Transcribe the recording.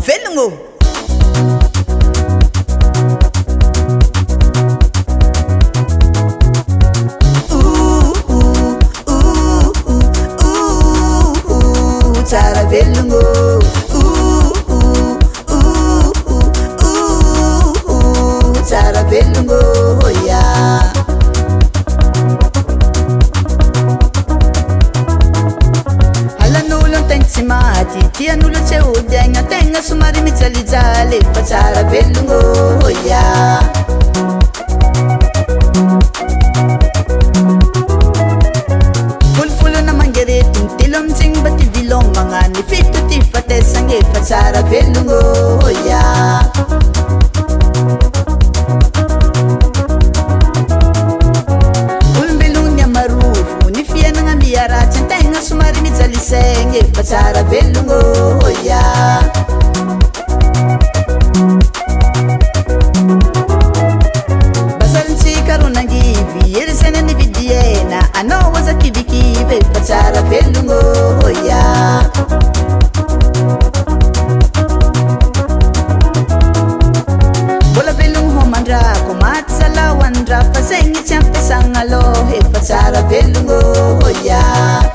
velogno. Tsara velogno. Tsara velogno, yeah. Tsy maty tian'olo tsy ody tegna somary mijalijaly fa tsara velogno, yeah. Folofolo na mangerety telo amizegny mba ty vilomagna ny fito ty fatesagny fa tsara velogno, yeah. Olombelogny amarovo ny fiainagna miaratsy tegna somary mijalisegny fa tsara velogno, yeah. Basalintsika ro nangivy erisena ny vidiena anao aza kivikive fa tsara velogno, yeah. Mbola velogno ho mandrako maty salahoandra fa zegny tsy ampiasagna aloha efa tsara velogno, yeah.